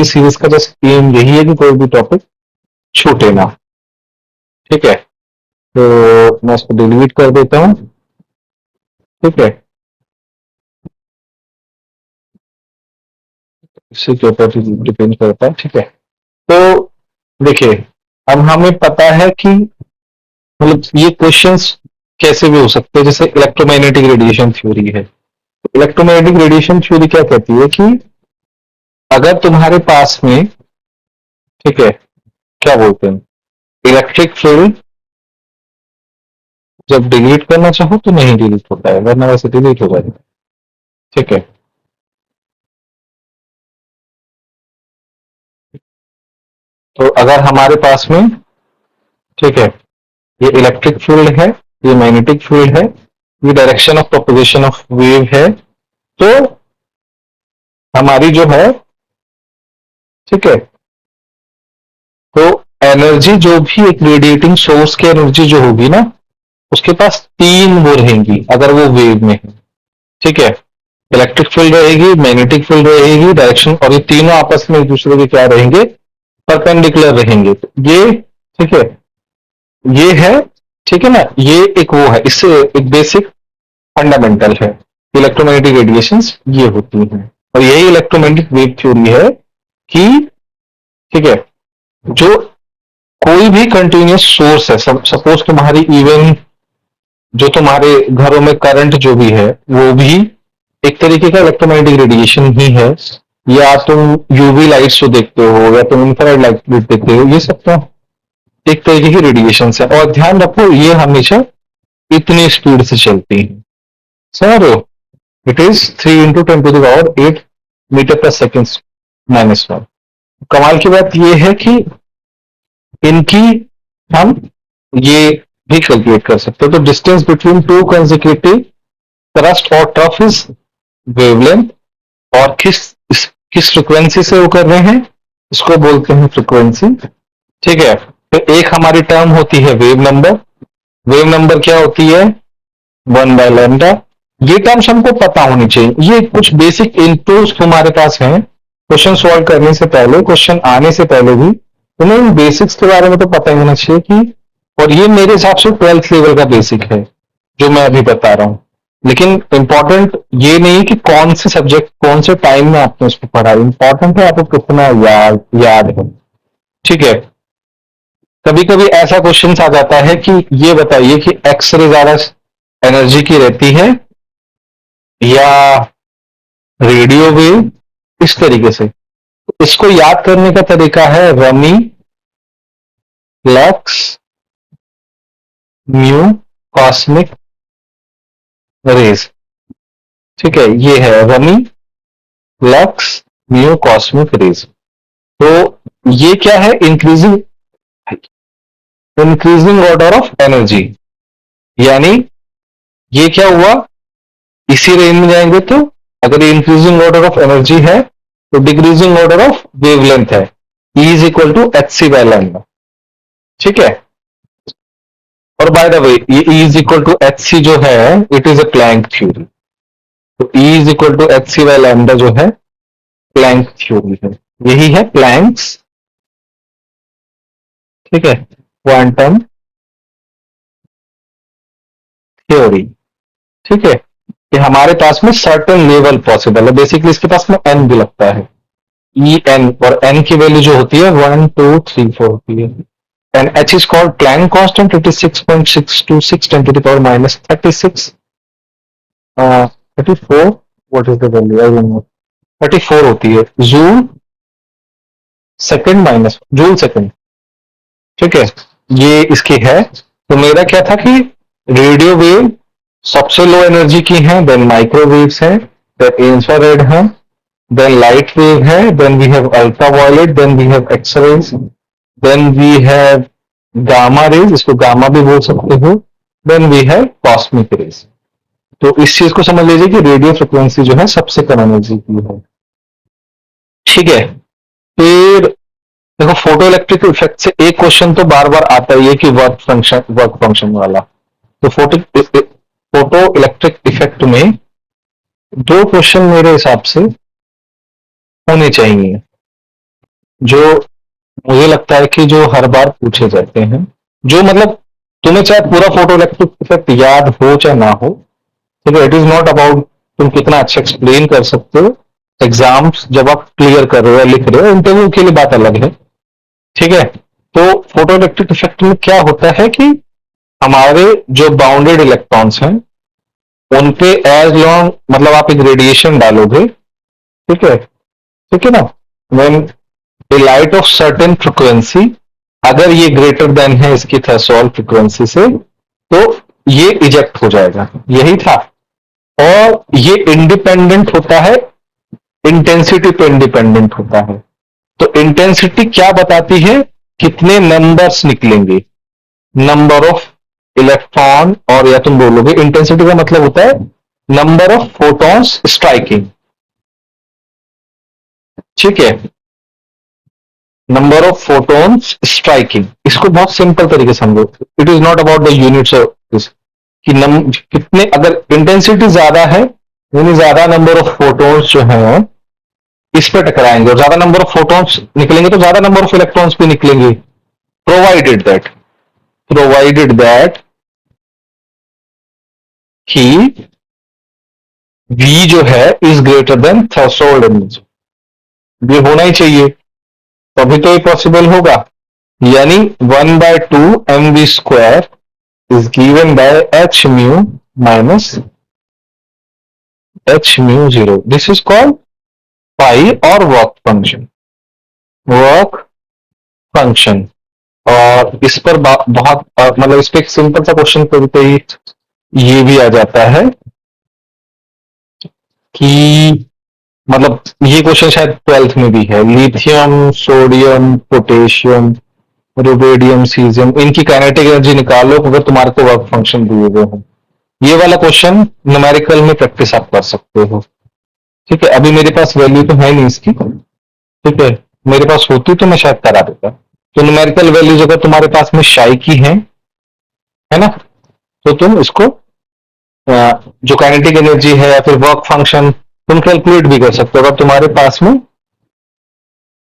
पूरी सीरीज का just M यही है कि कोई भी टॉपिक छूटे ना। ठीक है, तो मैं इसको डिलीट कर देता हूं। ठीक है, इससे के ऊपर डिपेंड करता है। ठीक है, तो देखिए, अब हमें पता है कि मतलब ये क्वेश्चंस कैसे भी हो सकते हैं। जैसे इलेक्ट्रोमैग्नेटिक रेडिएशन थ्योरी है, इलेक्ट्रोमैग्नेटिक रेडिएशन थ्योरी क्या कहती है कि अगर तुम्हारे पास में, ठीक है, क्या बोलते हैं, इलेक्ट्रिक फील्ड जब डिलीट करना चाहो तो नहीं डिलीट होता है, वरना वैसे डिलीट हो जाएगा। ठीक है, तो अगर हमारे पास में, ठीक है, ये इलेक्ट्रिक फील्ड है, ये मैग्नेटिक फील्ड है, ये direction of propagation of wave है, तो हमारी जो है, ठीक है, तो एनर्जी जो भी एक रेडिएटिंग सोर्स की एनर्जी जो होगी ना, उसके पास तीन वो रहेंगी अगर वो वेव में है। ठीक है, इलेक्ट्रिक फील्ड रहेगी, मैग्नेटिक फील्ड रहेगी, डायरेक्शन, और ये तीनों आपस में एक दूसरे के क्या रहेंगे, परपेंडिकुलर रहेंगे। तो ये, ठीक है, ये है, ठीक है ना, ये एक वो है, इससे एक बेसिक फंडामेंटल है, इलेक्ट्रोमैग्नेटिक रेडिएशंस ये होती हैं। और यही इलेक्ट्रोमैग्नेटिक वेव थ्योरी है कि, ठीक है, जो कोई भी कंटिन्यूस सोर्स है, सपोज तुम्हारी इवन जो तुम्हारे घरों में करंट जो भी है वो भी एक तरीके का इलेक्ट्रोमैग्नेटिक रेडिएशन ही है, या तुम यूवी लाइट्स जो देखते हो या तुम इंफ्रारेड लाइट देखते हो, ये सब तो एक तरीके की रेडिएशन है। और ध्यान रखो, ये हमेशा इतनी स्पीड से चलती है, समझ रहे हो, इट इज 3 × 10⁸ मीटर पर सेकेंड -1। कमाल की बात यह है कि इनकी हम ये भी कैलकुलेट कर सकते हो। तो distance between two consecutive thrust और ट्रफ इज वेवलेंथ, और किस फ्रिक्वेंसी से वो कर रहे हैं, इसको बोलते हैं फ्रिक्वेंसी। ठीक है, तो एक हमारी टर्म होती है वेव नंबर। वेव नंबर क्या होती है, 1/λ। ये टर्म्स हमको पता होनी चाहिए, ये कुछ बेसिक इनपुट्स तुम्हारे पास हैं। क्वेश्चन सॉल्व करने से पहले, क्वेश्चन आने से पहले भी तुम्हें इन बेसिक्स के बारे में तो पता ही होना चाहिए कि, और ये मेरे हिसाब से 12th लेवल का बेसिक है जो मैं अभी बता रहा हूं। लेकिन इंपॉर्टेंट ये नहीं कि कौन से सब्जेक्ट कौन से टाइम में आपने उसको पढ़ा, इंपॉर्टेंट है आपको कितना याद है। ठीक है, कभी कभी ऐसा क्वेश्चन आ जाता है कि ये बताइए कि एक्सरे ज्यादा एनर्जी की रहती है या रेडियो वेव, इस तरीके से। इसको याद करने का तरीका है rummy, lux, mu, cosmic rays. ठीक है, ये है rummy, lux, mu, cosmic rays. तो ये क्या है, increasing increasing order of energy, यानी ये क्या हुआ, इसी रेंज में जाएंगे तो अगर ये इंक्रीजिंग ऑर्डर ऑफ एनर्जी है तो डिक्रीजिंग ऑर्डर ऑफ वेवलेंथ है, E is equal to hc/λ। ठीक है, और बाय द वे ये E is equal to hc जो है, it is a Planck theory. तो E is equal to hc/λ जो है प्लैंक थ्योरी है, यही है प्लैंक्स, ठीक है, क्वांटम थ्योरी। ठीक है, कि हमारे पास में सर्टेन लेवल पॉसिबल है, बेसिकली इसके पास में एन भी लगता है, ई एन, और एन की वैल्यू जो होती है 1 2 3 4 होती है। And H is called Planck constant, it is 6.626 10 to the power -36 34, what is the value, I don't know, 34 होती है joule second minus joule second. ठीक है, ये इसकी है। तो मेरा क्या था कि रेडियो वेव सबसे लो एनर्जी की है, देन माइक्रोवेव्स है, देन इंफ्रारेड है, then light wave है, then we have ultraviolet, then we have x-rays, then we have gamma rays, इसको गामा भी बोल सकते हो, then we have cosmic rays। तो इस चीज को समझ लीजिए कि रेडियो फ्रिक्वेंसी जो है सबसे कम एनर्जी की है। ठीक है, फिर देखो फोटो इलेक्ट्रिक इफेक्ट से एक क्वेश्चन तो बार बार आता ही है कि वर्क फंक्शन वाला। तो फोटो इलेक्ट्रिक इफेक्ट में दो क्वेश्चन मेरे हिसाब से होने चाहिए। जो मुझे लगता है कि जो हर बार पूछे जाते हैं, जो मतलब तुम्हें चाहे पूरा फोटो इलेक्ट्रिक इफेक्ट याद हो चाहे ना हो, ठीक है, इट इज नॉट अबाउट तुम कितना अच्छा एक्सप्लेन कर सकते हो। एग्जाम्स जब आप क्लियर कर रहे हो या लिख रहे हो, इंटरव्यू के लिए बात अलग है। ठीक है, तो फोटो इलेक्ट्रिक इफेक्ट में क्या होता है कि हमारे जो बाउंडेड इलेक्ट्रॉन्स हैं उन पे एज लॉन्ग मतलब आप एक रेडिएशन डालोगे, ठीक है ना, when A light of certain frequency, अगर ये ग्रेटर देन है इसकी थ्रेशोल्ड फ्रिक्वेंसी से, तो ये इजेक्ट हो जाएगा, यही था। और ये इंडिपेंडेंट होता है, इंटेंसिटी पे इंडिपेंडेंट होता है। तो इंटेंसिटी क्या बताती है, कितने नंबर्स निकलेंगे, नंबर ऑफ इलेक्ट्रॉन, और या तुम बोलोगे इंटेंसिटी का मतलब होता है नंबर ऑफ फोटॉन्स स्ट्राइकिंग। ठीक है, नंबर ऑफ फोटॉन्स स्ट्राइकिंग, इसको बहुत सिंपल तरीके से समझो। It is not about the units of this, कि कितने, अगर इंटेंसिटी ज्यादा है यानी ज्यादा नंबर ऑफ फोटॉन्स जो है इस पे टकराएंगे, और ज्यादा नंबर ऑफ फोटॉन्स निकलेंगे तो ज्यादा नंबर ऑफ इलेक्ट्रॉन्स भी निकलेंगे, प्रोवाइडेड दैट, प्रोवाइडेड दैट कि V जो है is greater than threshold energy, ये होना ही चाहिए, तभी तो ये पॉसिबल होगा। यानी 1/2 mv² is given by h mu minus h mu 0. This is called pi or work function. Work function. और इस पर बहुत मतलब इस पे एक सिंपल सा क्वेश्चन करते ही ये भी आ जाता है कि मतलब ये क्वेश्चन शायद 12th में भी है, lithium, sodium, potassium, rubidium, caesium, इनकी काइनेटिक एनर्जी निकालो अगर तुम्हारे को वर्क फंक्शन दिए हुए हो। ये वाला क्वेश्चन न्यूमेरिकल में प्रैक्टिस आप कर सकते हो। ठीक है, अभी मेरे पास वैल्यू तो है नहीं इसकी, ठीक है, मेरे पास होती तो मैं शायद करा देता। तो न्यूमेरिकल वैल्यूज अगर तुम्हारे पास में शाई की है ना, तो तुम इसको जो काइनेटिक एनर्जी है या फिर वर्क फंक्शन तुम कैलकुलेट भी कर सकते हो अगर तुम्हारे पास में।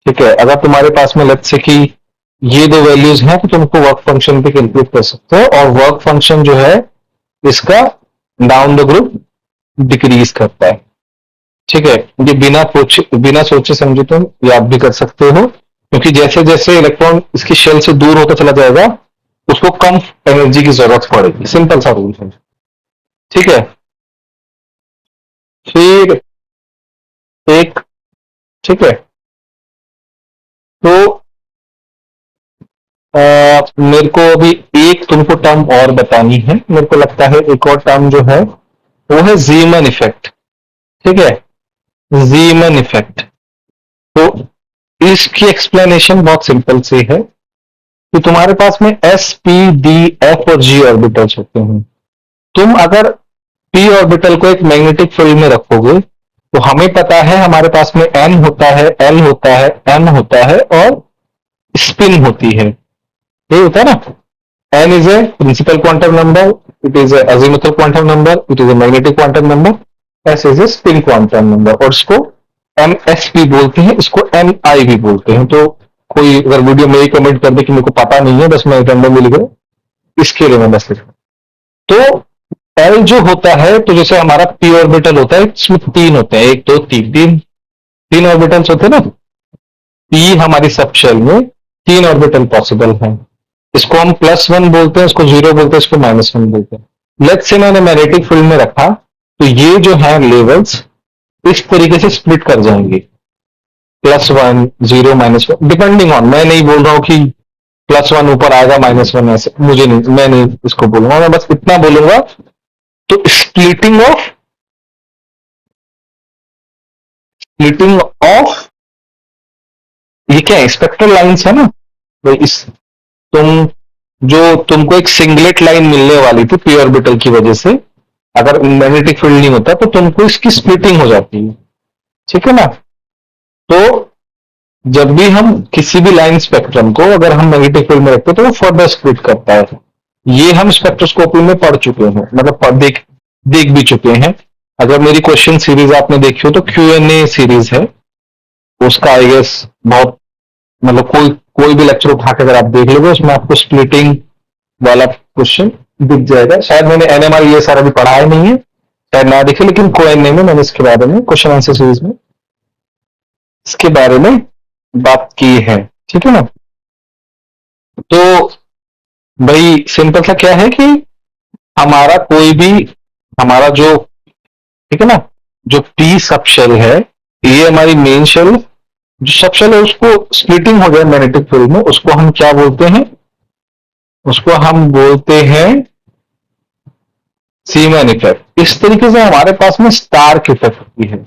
ठीक है, अगर तुम्हारे पास में लेट्स से कि ये दो वैल्यूज हैं तो तुमको वर्क फंक्शन भी कैलकुलेट कर सकते हो, और वर्क फंक्शन जो है इसका डाउन द ग्रुप डिक्रीज करता है। ठीक है, ये बिना सोचे समझे तुम याद भी कर सकते हो, क्योंकि जैसे जैसे इलेक्ट्रॉन इसकी शेल से दूर होता चला जाएगा उसको कम एनर्जी की जरूरत पड़ेगी, सिंपल सा रूल है। ठीक है, फिर एक, ठीक है, तो मेरे को अभी एक तुमको टर्म और बतानी है, मेरे को लगता है एक और टर्म जो है वो है जीमन इफेक्ट। ठीक है, जीमन इफेक्ट। तो इसकी एक्सप्लेनेशन बहुत सिंपल सी है कि तुम्हारे पास में एस, पी, डी, एफ और जी ऑर्बिटल्स होते हैं। तुम अगर पी ऑर्बिटल को एक मैग्नेटिक फील्ड में रखोगे तो हमें पता है हमारे पास में एन होता है, एल होता है, एम होता है और स्पिन होती है, ये होता है ना। n is a principal quantum number, it is a azimuthal quantum number, it is a magnetic quantum number, s is a spin quantum number, और इसको ms भी बोलते हैं, इसको mi भी बोलते हैं। तो कोई अगर वीडियो में ही कमेंट कर दे कि मेरे को पता नहीं है, बस मैं रैंडमली लिख रहा हूं, इसके लिए मैं बस लिख रहा हूं। तो l जो होता है, तो जैसे हमारा p ऑर्बिटल होता है इसमें तीन होते हैं, एक दो तीन, तीन ऑर्बिटल्स होते हैं ना। p हमारी सब शेल में तीन ऑर्बिटल पॉसिबल है, इसको हम +1 बोलते हैं, इसको 0 बोलते हैं, इसको -1 बोलते हैं। लेट्स से मैंने मैग्नेटिक फील्ड में रखा तो ये जो है लेवल्स इस तरीके से स्प्लिट कर जाएंगे, +1, 0, -1, डिपेंडिंग ऑन, मैं नहीं बोल रहा हूं कि +1 ऊपर आएगा -1 ऐसे, मुझे नहीं, मैं नहीं इसको बोलूंगा, मैं बस इतना बोलूंगा। तो स्प्लिटिंग ऑफ ये क्या है, स्पेक्ट्रल लाइंस है ना। तो इस तुम जो तुमको एक सिंगलेट लाइन मिलने वाली थी पी ऑर्बिटल की वजह से, अगर मैग्नेटिक फील्ड नहीं होता तो तुमको इसकी स्प्लिटिंग हो जाती है। ठीक है ना। तो जब भी हम किसी भी लाइन स्पेक्ट्रम को अगर हम मैग्नेटिक फील्ड में रखते हैं तो वो फर्दर स्प्लिट करता है। ये हम स्पेक्ट्रोस्कोपी में पढ़ चुके हैं, मतलब देख भी चुके हैं। अगर मेरी क्वेश्चन सीरीज आपने देखी हो तो Q&A सीरीज है, उसका आई गेस बहुत मतलब कोई भी लेक्चर उठा के अगर आप देख लोगे उसमें आपको स्प्लिटिंग वाला क्वेश्चन दिख जाएगा। शायद मैंने एनएमआर ये सारा भी पढ़ाया नहीं है, शायद ना दिखे, लेकिन कोई नहीं में मैंने इसके बारे में क्वेश्चन आंसर सीरीज में इसके बारे में बात की है। ठीक है ना। तो भाई सिंपल सा क्या है कि हमारा कोई भी हमारा जो, ठीक है ना, जो पी सब शेल है, ये हमारी मेन शेल, जो सब शेल है उसको स्प्लिटिंग हो जाए मैग्नेटिक फील्ड में, उसको हम क्या बोलते हैं, उसको हम बोलते हैं सीमन इफेक्ट। इस तरीके से हमारे पास में स्टार्क इफेक्ट भी है।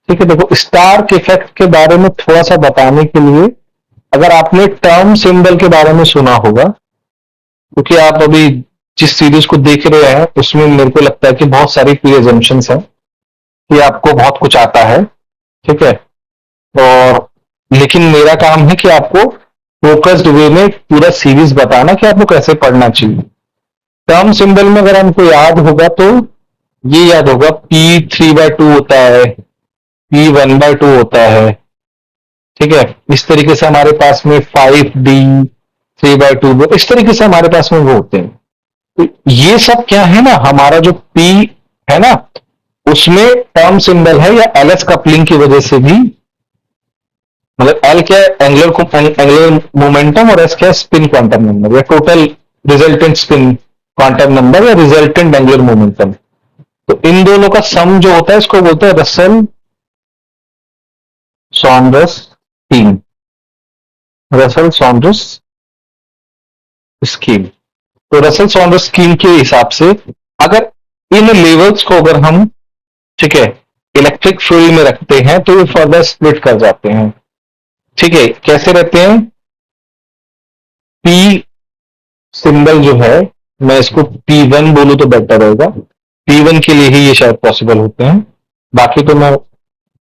ठीक है, देखो स्टार्क इफेक्ट के बारे में थोड़ा सा बताने के लिए, अगर आपने टर्म सिंबल के बारे में सुना होगा, क्योंकि आप अभी जिस सीरीज को देख रहे हैं उसमें मेरे को लगता है कि बहुत सारी प्री एजम्पशंस हैं कि आपको बहुत कुछ आता है। ठीक है, और लेकिन मेरा काम है कि आपको फोकस्ड वे में पूरा सीरीज बताना कि आपको कैसे पढ़ना चाहिए। टर्म सिंबल में अगर हमको याद होगा तो ये याद होगा, P3/2 होता है, P1/2 होता है। ठीक है, इस तरीके से हमारे पास में 5D 3/2, इस तरीके से हमारे पास में वो होते हैं। तो ये सब क्या है ना, हमारा जो P है ना, उसमें टर्म सिंबल है या एलएस कपलिंग की वजह से भी, मतलब एल क्या है, एंगुलर मोमेंटम, और एस क्या है, स्पिन क्वांटम नंबर या total resultant spin quantum number या रिजल्टेंट एंगुलर मोमेंटम। तो इन दोनों का सम जो होता है इसको बोलते हैं Russell Saunders scheme. Russell Saunders scheme. तो रसल सॉन्डर्स स्कीम के हिसाब से अगर इन लेवल्स को अगर हम, ठीक है, इलेक्ट्रिक फील्ड में रखते हैं तो ये फर्दर स्प्लिट कर जाते हैं। ठीक है, कैसे रहते हैं, पी सिंबल जो है, मैं इसको P1 बोलूं तो बेटर रहेगा, P1 के लिए ही ये शायद पॉसिबल होते हैं, बाकी तो मैं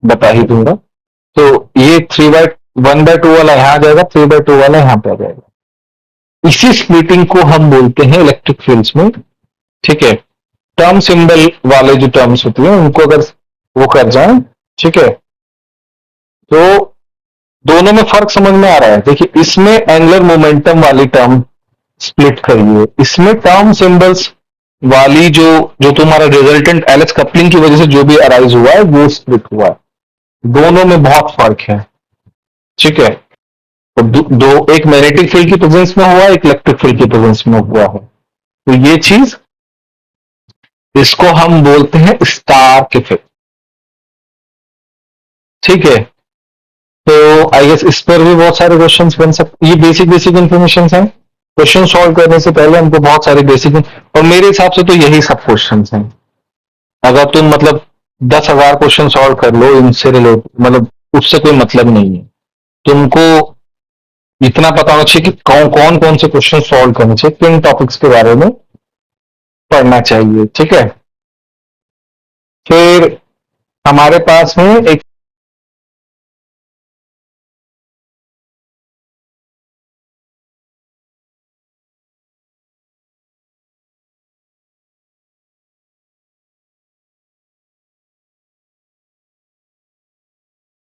बता ही दूंगा। तो ये 1/2 वाला यहां आ जाएगा, 3/2 वाला यहां पे आ जाएगा। इसी स्प्लिटिंग को हम बोलते हैं इलेक्ट्रिक फील्ड्स में। ठीक है, टर्म सिंबल वाले जो टर्म्स होती हैं उनको अगर वो कर जाए, ठीक है, तो दोनों में फर्क समझ में आ रहा है। देखिए इसमें एंगुलर मोमेंटम वाली टर्म स्प्लिट करिए, इसमें टर्म सिंबल्स वाली जो जो तुम्हारा रिजल्टेंट एलएच कपलिंग की वजह से जो भी अराइज हुआ है वो स्प्लिट हुआ है। दोनों में बहुत फर्क है। ठीक है, तो एक मैग्नेटिक फील्ड की प्रेजेंस में हुआ, एक इलेक्ट्रिक फील्ड की प्रेजेंस में हुआ है। तो ये चीज, इसको हम बोलते हैं स्टार्क इफेक्ट। ठीक है, तो आई गेस इस पर भी बहुत सारे क्वेश्चंस बन सकते, ये बेसिक बेसिक इंफॉर्मेशन है। क्वेश्चन सॉल्व करने से पहले हमको बहुत सारे बेसिक, और मेरे हिसाब से तो यही सब क्वेश्चन हैं। अगर तुम मतलब 10,000 क्वेश्चन सॉल्व कर लो इनसे रिलेटेड, मतलब उससे कोई मतलब नहीं है। तुमको इतना पता होना चाहिए कि कौन कौन से क्वेश्चन सॉल्व करने चाहिए, किन टॉपिक्स के बारे में पढ़ना चाहिए। ठीक है, फिर हमारे पास में एक